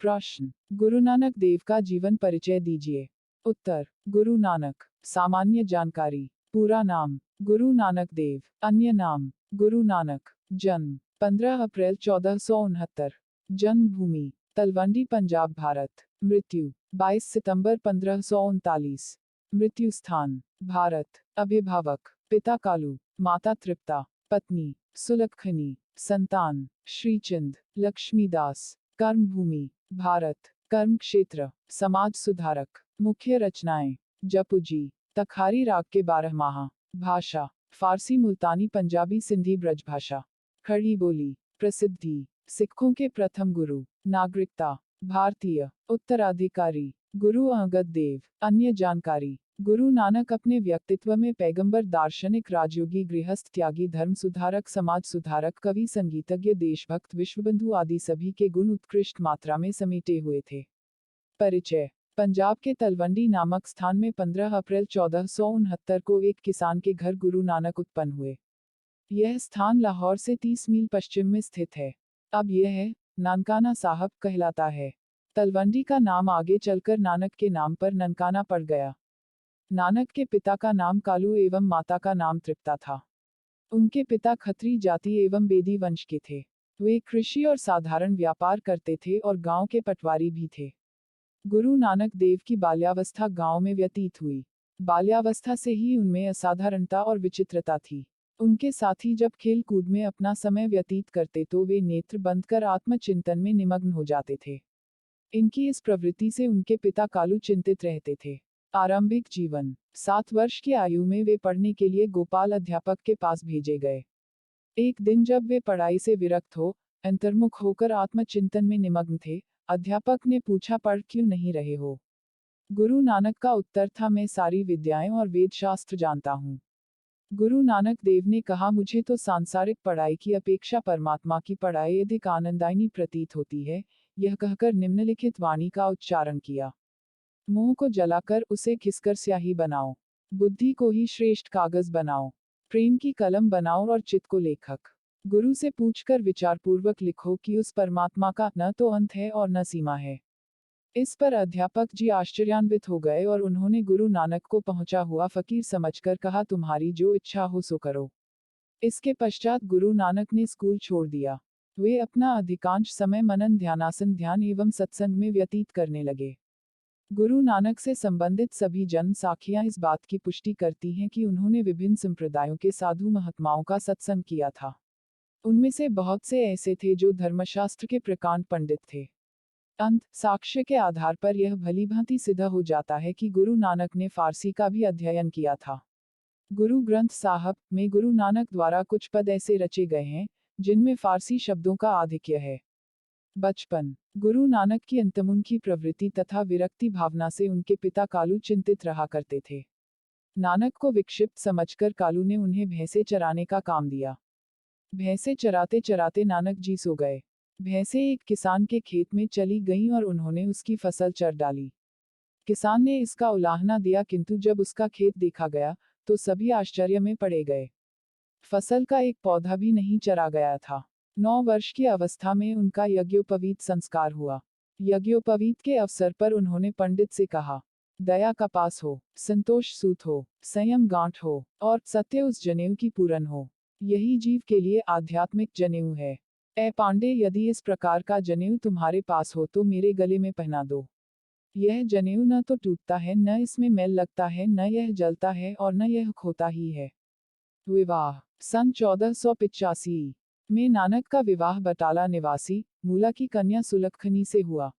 प्रश्न, गुरु नानक देव का जीवन परिचय दीजिए। उत्तर, गुरु नानक। सामान्य जानकारी। पूरा नाम, गुरु नानक देव। अन्य नाम, गुरु नानक। जन्म, 15 अप्रैल 1469। जन्मभूमि, तलवंडी, पंजाब, भारत। मृत्यु, 22 सितंबर 1539। मृत्यु स्थान, भारत। अभिभावक, पिता कालू, माता तृप्ता। पत्नी, सुलक्षणी। संतान, श्रीचंद, लक्ष्मीदास। कर्मभूमि, भारत। कर्म क्षेत्र, समाज सुधारक। मुख्य रचनाएं, जपुजी, तखारी राग के 12 माह। भाषा, फारसी, मुल्तानी, पंजाबी, सिंधी, ब्रजभाषा। खड़ी बोली, प्रसिद्धि, सिखों के प्रथम गुरु। नागरिकता, भारतीय। उत्तराधिकारी, गुरु अंगद देव। अन्य जानकारी, गुरु नानक अपने व्यक्तित्व में पैगंबर, दार्शनिक, राजयोगी, गृहस्थ, त्यागी, धर्म सुधारक, समाज सुधारक, कवि, संगीतज्ञ, देशभक्त, विश्वबंधु आदि सभी के गुण उत्कृष्ट मात्रा में समेटे हुए थे। परिचय, पंजाब के तलवंडी नामक स्थान में 15 अप्रैल 1469 को एक किसान के घर गुरु नानक उत्पन्न हुए। यह स्थान लाहौर से 30 मील पश्चिम में स्थित है। अब यह नानकाना साहब कहलाता है। तलवंडी का नाम आगे चलकर नानक के नाम पर ननकाना पड़ गया। नानक के पिता का नाम कालू एवं माता का नाम तृप्ता था। उनके पिता खत्री जाति एवं बेदी वंश के थे। वे कृषि और साधारण व्यापार करते थे और गांव के पटवारी भी थे। गुरु नानक देव की बाल्यावस्था गांव में व्यतीत हुई। बाल्यावस्था से ही उनमें असाधारणता और विचित्रता थी। उनके साथी जब खेल कूद में अपना समय व्यतीत करते तो वे नेत्र बंद कर आत्मचिंतन में निमग्न हो जाते थे। इनकी इस प्रवृत्ति से उनके पिता कालू चिंतित रहते थे। आरंभिक जीवन, 7 वर्ष की आयु में वे पढ़ने के लिए गोपाल अध्यापक के पास भेजे गए। एक दिन जब वे पढ़ाई से विरक्त हो, अंतर्मुख होकर आत्मचिंतन में निमग्न थे, अध्यापक ने पूछा, पढ़ क्यों नहीं रहे हो? गुरु नानक का उत्तर था, मैं सारी विद्याएं और वेद शास्त्र जानता हूँ। गुरु नानक देव ने कहा, मुझे तो सांसारिक पढ़ाई की अपेक्षा परमात्मा की पढ़ाई अधिक आनंदायनी प्रतीत होती है। यह कहकर निम्नलिखित वाणी का उच्चारण किया, मोह को जलाकर उसे घिसकर स्याही बनाओ, बुद्धि को ही श्रेष्ठ कागज बनाओ, प्रेम की कलम बनाओ और चित्त को लेखक। गुरु से पूछकर विचारपूर्वक लिखो कि उस परमात्मा का न तो अंत है और न सीमा है। इस पर अध्यापक जी आश्चर्यान्वित हो गए और उन्होंने गुरु नानक को पहुंचा हुआ फकीर समझकर कहा, तुम्हारी जो इच्छा हो सो करो। इसके पश्चात गुरु नानक ने स्कूल छोड़ दिया। वे अपना अधिकांश समय मनन, ध्यानासन, ध्यान एवं सत्संग में व्यतीत करने लगे। गुरु नानक से संबंधित सभी जन्म साखियां इस बात की पुष्टि करती हैं कि उन्होंने विभिन्न संप्रदायों के साधु महात्माओं का सत्संग किया था। उनमें से बहुत से ऐसे थे जो धर्मशास्त्र के प्रकांड पंडित थे। अंत साक्ष्य के आधार पर यह भलीभांति सिद्ध हो जाता है कि गुरु नानक ने फारसी का भी अध्ययन किया था। गुरु ग्रंथ साहब में गुरु नानक द्वारा कुछ पद ऐसे रचे गए हैं जिनमें फारसी शब्दों का आधिक्य है। बचपन, गुरु नानक की अंतर्मुखी प्रवृत्ति तथा विरक्ति भावना से उनके पिता कालू चिंतित रहा करते थे। नानक को विक्षिप्त समझकर कालू ने उन्हें भैंसे चराने का काम दिया। भैंसे चराते चराते नानक जी सो गए। भैंसें एक किसान के खेत में चली गईं और उन्होंने उसकी फसल चर डाली। किसान ने इसका उलाहना दिया, किंतु जब उसका खेत देखा गया तो सभी आश्चर्य में पड़े गए। फसल का एक पौधा भी नहीं चरा गया था। 9 वर्ष की अवस्था में उनका यज्ञोपवीत संस्कार हुआ। यज्ञोपवीत के अवसर पर उन्होंने पंडित से कहा, दया का पास हो, संतोष सूत हो, संयम गांठ हो और सत्य उस जनेऊ की पूरन हो। यही जीव के लिए आध्यात्मिक जनेऊ है। ए पांडे, यदि इस प्रकार का जनेऊ तुम्हारे पास हो तो मेरे गले में पहना दो। यह जनेऊ न तो टूटता है, न इसमें मैल लगता है, न यह जलता है और न यह खोता ही है। विवाह, सन 1485 में नानक का विवाह बटाला निवासी मूला की कन्या सुलक्षणी से हुआ।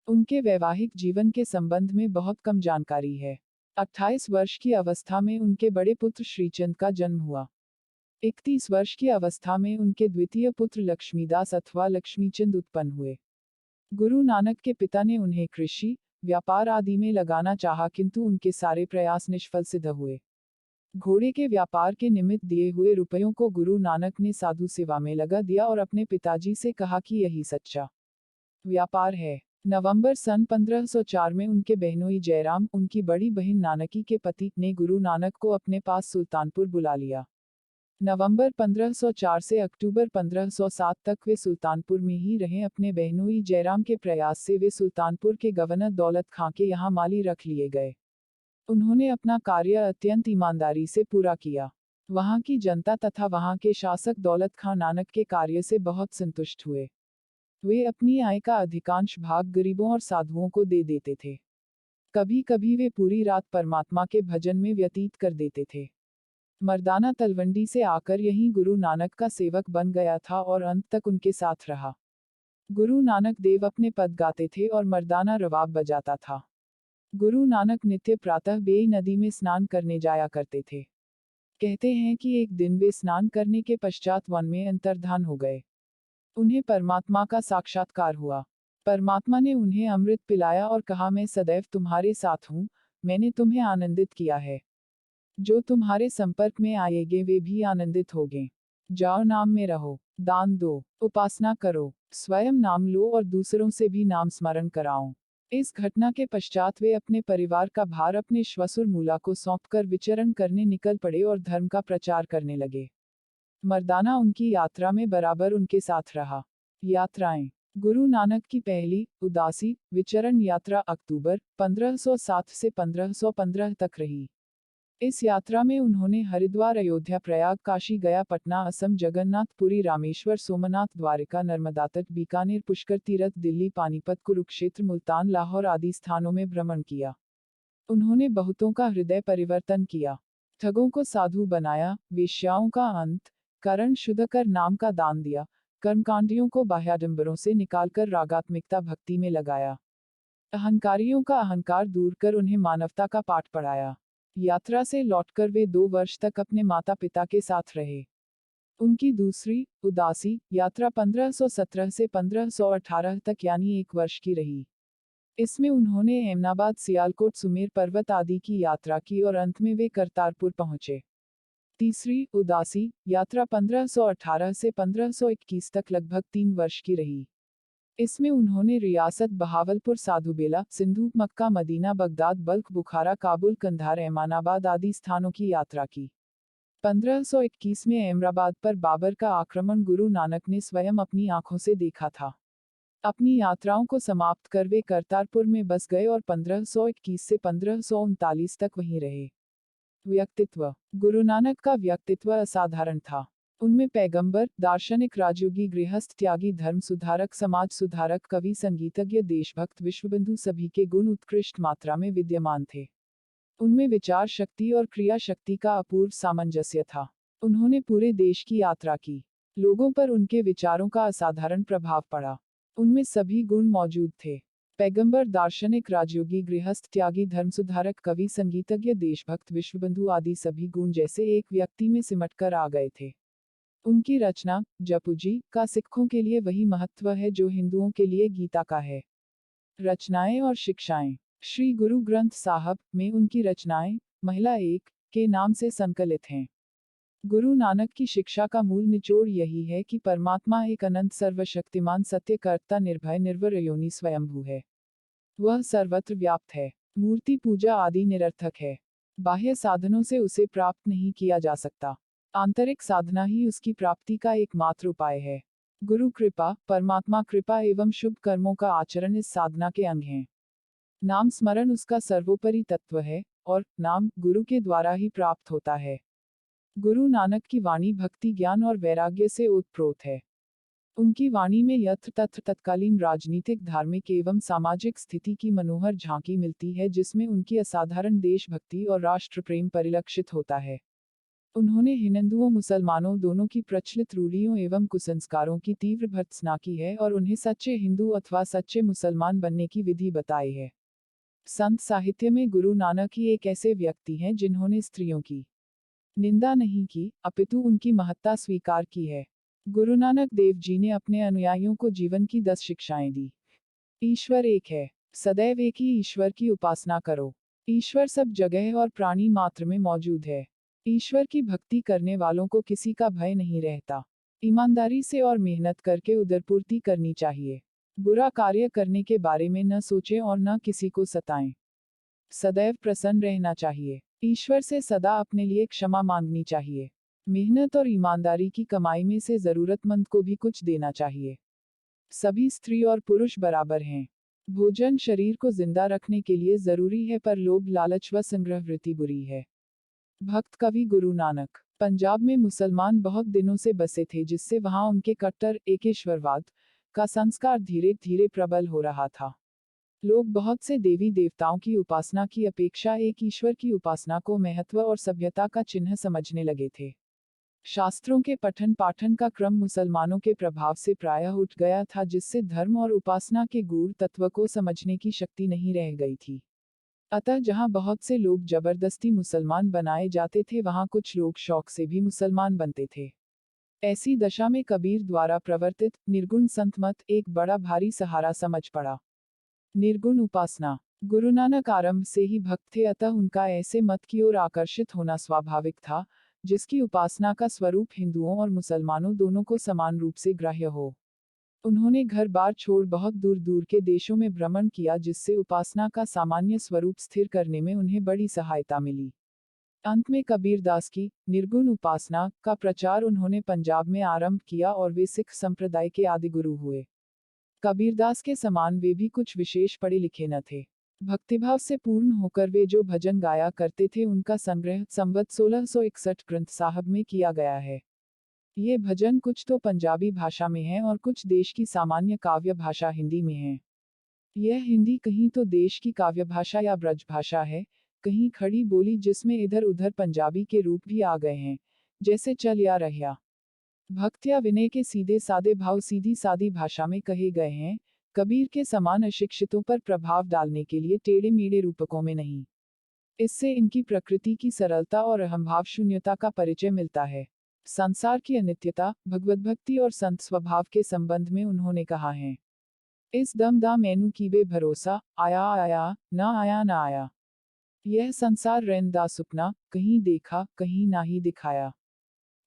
उनके वैवाहिक जीवन के संबंध में बहुत कम जानकारी है। 28 वर्ष की अवस्था में उनके बड़े पुत्र श्रीचंद का जन्म हुआ। 31 वर्ष की अवस्था में उनके द्वितीय पुत्र लक्ष्मीदास अथवा लक्ष्मीचंद उत्पन्न हुए। गुरु नानक के पिता ने उन्हें कृषि, व्यापार आदि में लगाना चाहा, किंतु उनके सारे प्रयास निष्फल सिद्ध हुए। घोड़े के व्यापार के निमित्त दिए हुए रुपयों को गुरु नानक ने साधु सेवा में लगा दिया और अपने पिताजी से कहा कि यही सच्चा व्यापार है। नवंबर सन 1504 में उनके बहनोई जयराम, उनकी बड़ी बहन नानकी के पति, ने गुरु नानक को अपने पास सुल्तानपुर बुला लिया। नवंबर 1504 से अक्टूबर 1507 तक वे सुल्तानपुर में ही रहे। अपने बहनोई जयराम के प्रयास से वे सुल्तानपुर के गवर्नर दौलत खां के यहाँ माली रख लिए गए। उन्होंने अपना कार्य अत्यंत ईमानदारी से पूरा किया। वहाँ की जनता तथा वहाँ के शासक दौलत खां नानक के कार्य से बहुत संतुष्ट हुए। वे अपनी आय का अधिकांश भाग गरीबों और साधुओं को दे देते थे। कभी कभी वे पूरी रात परमात्मा के भजन में व्यतीत कर देते थे। मर्दाना तलवंडी से आकर यहीं गुरु नानक का सेवक बन गया था और अंत तक उनके साथ रहा। गुरु नानक देव अपने पद गाते थे और मर्दाना रवाब बजाता था। गुरु नानक नित्य प्रातः बेई नदी में स्नान करने जाया करते थे। कहते हैं कि एक दिन वे स्नान करने के पश्चात वन में अंतर्धान हो गए। उन्हें परमात्मा का साक्षात्कार हुआ। परमात्मा ने उन्हें अमृत पिलाया और कहा, मैं सदैव तुम्हारे साथ हूँ, मैंने तुम्हें आनंदित किया है। जो तुम्हारे संपर्क में आएंगे वे भी आनंदित होंगे। जाओ, नाम में रहो, दान दो, उपासना करो, स्वयं नाम लो और दूसरों से भी नाम स्मरण कराओ। इस घटना के पश्चात वे अपने परिवार का भार अपने श्वशुर मूला को सौंपकर विचरण करने निकल पड़े और धर्म का प्रचार करने लगे। मर्दाना उनकी यात्रा में बराबर उनके साथ रहा। यात्राएं। गुरु नानक की पहली उदासी विचरण यात्रा अक्टूबर 1507 से 1515 तक रही। इस यात्रा में उन्होंने हरिद्वार, अयोध्या, प्रयाग, काशी, गया, पटना, असम, जगन्नाथ पुरी, रामेश्वर, सोमनाथ, द्वारिका, नर्मदा तट, बीकानेर, पुष्कर तीर्थ, दिल्ली, पानीपत, कुरुक्षेत्र, मुल्तान, लाहौर आदि स्थानों में भ्रमण किया। उन्होंने बहुतों का हृदय परिवर्तन किया, ठगों को साधु बनाया, वेश्याओं का अंत, करण शुद्ध कर नाम का दान दिया, कर्मकांडियों को बाह्याडंबरों से निकालकर रागात्मिकता भक्ति में लगाया, अहंकारियों का अहंकार दूर कर उन्हें मानवता का पाठ पढ़ाया। यात्रा से लौटकर वे 2 वर्ष तक अपने माता पिता के साथ रहे। उनकी दूसरी उदासी यात्रा 1517 से 1518 तक यानी 1 वर्ष की रही। इसमें उन्होंने एमनाबाद, सियालकोट, सुमेर पर्वत आदि की यात्रा की और अंत में वे करतारपुर पहुंचे। तीसरी उदासी यात्रा 1518 से 1521 तक लगभग 3 वर्ष की रही। इसमें उन्होंने रियासत बहावलपुर, साधुबेला, सिंधु, मक्का, मदीना, बगदाद, बल्ख, बुखारा, काबुल, कंधार, एमानाबाद आदि स्थानों की यात्रा की। 1521 में अहमदाबाद पर बाबर का आक्रमण गुरु नानक ने स्वयं अपनी आंखों से देखा था। अपनी यात्राओं को समाप्त कर वे करतारपुर में बस गए और 1521 से 1539 तक वहीं रहे। व्यक्तित्व। गुरु नानक का व्यक्तित्व असाधारण था। उनमें पैगंबर, दार्शनिक, राजयोगी, गृहस्थ, त्यागी, धर्म सुधारक, समाज सुधारक, कवि, संगीतज्ञ, देशभक्त, विश्वबंधु सभी के गुण उत्कृष्ट मात्रा में विद्यमान थे। उनमें विचार शक्ति और क्रिया शक्ति का अपूर्व सामंजस्य था। उन्होंने पूरे देश की यात्रा की। लोगों पर उनके विचारों का असाधारण प्रभाव पड़ा। उनमें सभी गुण मौजूद थे। पैगंबर, दार्शनिक, राजयोगी, गृहस्थ, त्यागी, धर्म सुधारक, कवि, संगीतज्ञ, देशभक्त, विश्वबंधु आदि सभी गुण जैसे एक व्यक्ति में सिमट कर आ गए थे। उनकी रचना जपुजी का सिखों के लिए वही महत्व है जो हिंदुओं के लिए गीता का है। रचनाएं और शिक्षाएं। श्री गुरु ग्रंथ साहब में उनकी रचनाएं महिला 1 के नाम से संकलित हैं। गुरु नानक की शिक्षा का मूल निचोड़ यही है कि परमात्मा एक अनंत सर्वशक्तिमान सत्यकर्ता निर्भय निर्वर योनि स्वयंभू है। वह सर्वत्र व्याप्त है। मूर्ति पूजा आदि निरर्थक है। बाह्य साधनों से उसे प्राप्त नहीं किया जा सकता। आंतरिक साधना ही उसकी प्राप्ति का एकमात्र उपाय है। गुरु कृपा, परमात्मा कृपा एवं शुभ कर्मों का आचरण इस साधना के अंग हैं। नाम स्मरण उसका सर्वोपरि तत्व है और नाम गुरु के द्वारा ही प्राप्त होता है। गुरु नानक की वाणी भक्ति, ज्ञान और वैराग्य से ओतप्रोत है। उनकी वाणी में यत्र तत्र तत्कालीन राजनीतिक, धार्मिक एवं सामाजिक स्थिति की मनोहर झांकी मिलती है, जिसमें उनकी असाधारण देशभक्ति और राष्ट्र प्रेम परिलक्षित होता है। उन्होंने हिंदुओं मुसलमानों दोनों की प्रचलित रूढ़ियों एवं कुसंस्कारों की तीव्र भर्त्सना की है और उन्हें सच्चे हिंदू अथवा सच्चे मुसलमान बनने की विधि बताई है। संत साहित्य में गुरु नानक ही एक ऐसे व्यक्ति हैं जिन्होंने स्त्रियों की निंदा नहीं की, अपितु उनकी महत्ता स्वीकार की है। गुरु नानक देव जी ने अपने अनुयायियों को जीवन की 10 शिक्षाएं दी। ईश्वर एक है। सदैव एक ही ईश्वर की उपासना करो। ईश्वर सब जगह और प्राणी मात्र में मौजूद है। ईश्वर की भक्ति करने वालों को किसी का भय नहीं रहता। ईमानदारी से और मेहनत करके उदरपूर्ति करनी चाहिए। बुरा कार्य करने के बारे में न सोचें और न किसी को सताएं। सदैव प्रसन्न रहना चाहिए। ईश्वर से सदा अपने लिए क्षमा मांगनी चाहिए। मेहनत और ईमानदारी की कमाई में से जरूरतमंद को भी कुछ देना चाहिए। सभी स्त्री और पुरुष बराबर हैं। भोजन शरीर को जिंदा रखने के लिए जरूरी है, पर लोभ लालच व संग्रहवृत्ति बुरी है। भक्त कवि गुरु नानक। पंजाब में मुसलमान बहुत दिनों से बसे थे, जिससे वहां उनके कट्टर एकेश्वरवाद का संस्कार धीरे धीरे प्रबल हो रहा था। लोग बहुत से देवी देवताओं की उपासना की अपेक्षा एक ईश्वर की उपासना को महत्व और सभ्यता का चिन्ह समझने लगे थे। शास्त्रों के पठन पाठन का क्रम मुसलमानों के प्रभाव से प्रायः उठ गया था, जिससे धर्म और उपासना के गूढ़ तत्व को समझने की शक्ति नहीं रह गई थी। अतः जहां बहुत से लोग जबरदस्ती मुसलमान बनाए जाते थे, वहां कुछ लोग शौक से भी मुसलमान बनते थे। ऐसी दशा में कबीर द्वारा प्रवर्तित निर्गुण संत मत एक बड़ा भारी सहारा समझ पड़ा। निर्गुण उपासना। गुरु नानक आरंभ से ही भक्त थे, अतः उनका ऐसे मत की ओर आकर्षित होना स्वाभाविक था, जिसकी उपासना का स्वरूप हिंदुओं और मुसलमानों दोनों को समान रूप से ग्राह्य हो। उन्होंने घर बार छोड़ बहुत दूर दूर के देशों में भ्रमण किया, जिससे उपासना का सामान्य स्वरूप स्थिर करने में उन्हें बड़ी सहायता मिली। अंत में कबीरदास की निर्गुण उपासना का प्रचार उन्होंने पंजाब में आरंभ किया और वे सिख संप्रदाय के आदि गुरु हुए। कबीरदास के समान वे भी कुछ विशेष पढ़े लिखे न थे। भक्तिभाव से पूर्ण होकर वे जो भजन गाया करते थे, उनका संग्रह संवत 1661 ग्रंथ साहब में किया गया है। ये भजन कुछ तो पंजाबी भाषा में हैं और कुछ देश की सामान्य काव्य भाषा हिंदी में है। यह हिंदी कहीं तो देश की काव्य भाषा या ब्रज भाषा है, कहीं खड़ी बोली जिसमें इधर उधर पंजाबी के रूप भी आ गए हैं, जैसे चल या रह्या। भक्त या विनय के सीधे सादे भाव सीधी सादी भाषा में कहे गए हैं, कबीर के समान अशिक्षितों पर प्रभाव डालने के लिए टेढ़े मेढ़े रूपकों में नहीं। इससे इनकी प्रकृति की सरलता और अहंभाव शून्यता का परिचय मिलता है। संसार की अनित्यता, भगवद्भक्ति और संत स्वभाव के संबंध में उन्होंने कहा है, इस दम दा मैनू कीबे भरोसा, आया आया, ना आया ना आया। यह संसार रैन दा सुपना, कहीं देखा कहीं ना ही दिखाया।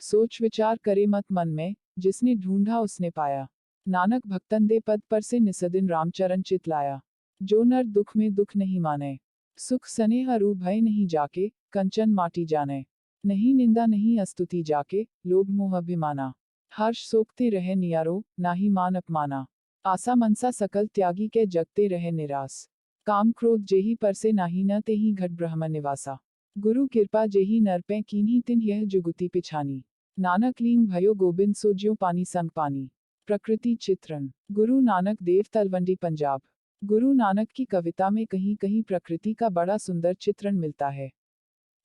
सोच विचार करे मत मन में, जिसने ढूंढा उसने पाया। नानक भक्तन दे पद पर से निसदिन रामचरण चित लाया। जो नर दुख में दुख नहीं माने, सुख स्नेह अरु भय नहीं जाके, कंचन माटी जाने। नहीं निंदा नहीं अस्तुति जाके, लोभ मोह अभिमाना। हर्ष सोखते रहे नियारो, नाही मान अपमाना। आसा मनसा सकल त्यागी के जगते रहे निरास। काम क्रोध जेहि पर से नाही न तेहि घट ब्रह्म निवासा। गुरु कृपा जेहि नर पे कीन्ही तिन यह जुगुति पिछानी। नानक लीन भयो गोबिंद सो ज्यों पानी संग पानी। प्रकृति चित्रण। गुरु नानक देव तलवंडी पंजाब। गुरु नानक की कविता में कहीं कहीं प्रकृति का बड़ा सुंदर चित्रण मिलता है।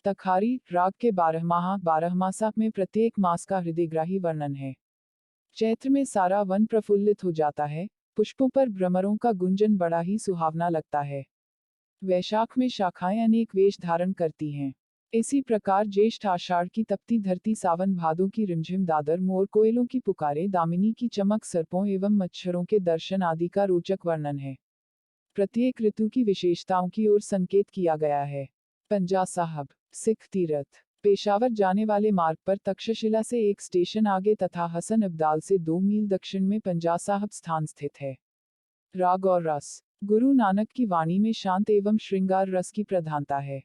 तखारी राग के 12 मासा में प्रत्येक मास का हृदयग्राही वर्णन है। चैत्र में सारा वन प्रफुल्लित हो जाता है, पुष्पों पर भ्रमरों का गुंजन बड़ा ही सुहावना लगता है। वैशाख में शाखाएं अनेक वेश धारण करती हैं। इसी प्रकार ज्येष्ठ आषाढ़ की तपती धरती, सावन भादों की रिमझिम दादर, मोर कोयलों की पुकारे, दामिनी की चमक, सर्पों एवं मच्छरों के दर्शन आदि का रोचक वर्णन है। प्रत्येक ऋतु की विशेषताओं की ओर संकेत किया गया है। पंजा साहब। सिख तीर्थ। पेशावर जाने वाले मार्ग पर तक्षशिला से एक स्टेशन आगे तथा हसन अब्दाल से 2 मील दक्षिण में पंजा साहब स्थान स्थित है। राग और रस। गुरु नानक की वाणी में शांत एवं श्रृंगार रस की प्रधानता है।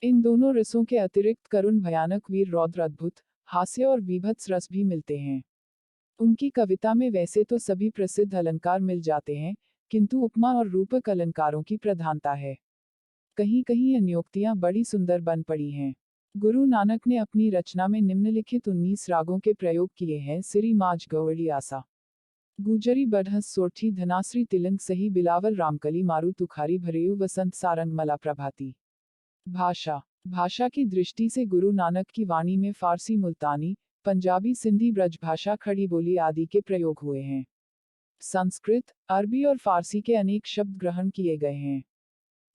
इन दोनों रसों के अतिरिक्त करुण, भयानक, वीर, रौद्र, अद्भुत, हास्य और विभत्स रस भी मिलते हैं। उनकी कविता में वैसे तो सभी प्रसिद्ध अलंकार मिल जाते हैं, किंतु उपमा और रूपक अलंकारों की प्रधानता है। कहीं कहीं अन्योक्तियां बड़ी सुंदर बन पड़ी हैं। गुरु नानक ने अपनी रचना में निम्नलिखित 19 रागों के प्रयोग किए हैं: सिरी, माज, गवड़ी, आसा, गुजरी, बढहस, सोरठी, धनासरी, तिलंग, सही, बिलावल, रामकली, मारू, तुखारी, भरेयू, वसंत, सारंग, मला, प्रभाती। भाषा। भाषा की दृष्टि से गुरु नानक की वाणी में फारसी, मुल्तानी, पंजाबी, सिंधी, ब्रजभाषा, खड़ी बोली आदि के प्रयोग हुए हैं। संस्कृत, अरबी और फारसी के अनेक शब्द ग्रहण किए गए हैं।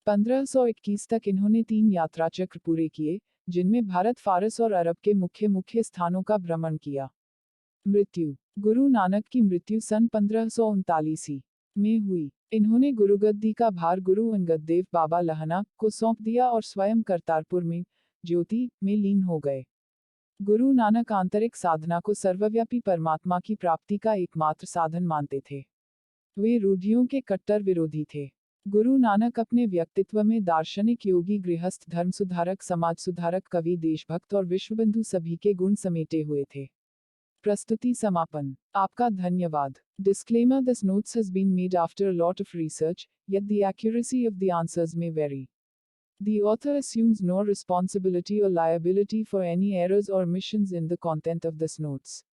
1521 तक इन्होंने 3 यात्रा चक्र पूरे किए, जिनमें भारत, फारस और अरब के मुख्य मुख्य स्थानों का भ्रमण किया। मृत्यु। गुरु नानक की मृत्यु सन 1539 में हुई। इन्होंने गुरुगद्दी का भार गुरु अंगद देव बाबा लहना को सौंप दिया और स्वयं करतारपुर में ज्योति में लीन हो गए। गुरु नानक आंतरिक साधना को सर्वव्यापी परमात्मा की प्राप्ति का एकमात्र साधन मानते थे। वे रूढ़ियों के कट्टर विरोधी थे। गुरु नानक अपने व्यक्तित्व में दार्शनिक, योगी, गृहस्थ, धर्म सुधारक, समाज सुधारक, कवि, देशभक्त और विश्वबंधु सभी के गुण समेटे हुए थे। प्रस्तुति समापन। आपका धन्यवाद। Disclaimer: This notes has been made after a lot of research, yet the accuracy of the answers may vary. The author assumes no responsibility or liability for any errors or omissions in the content of this notes.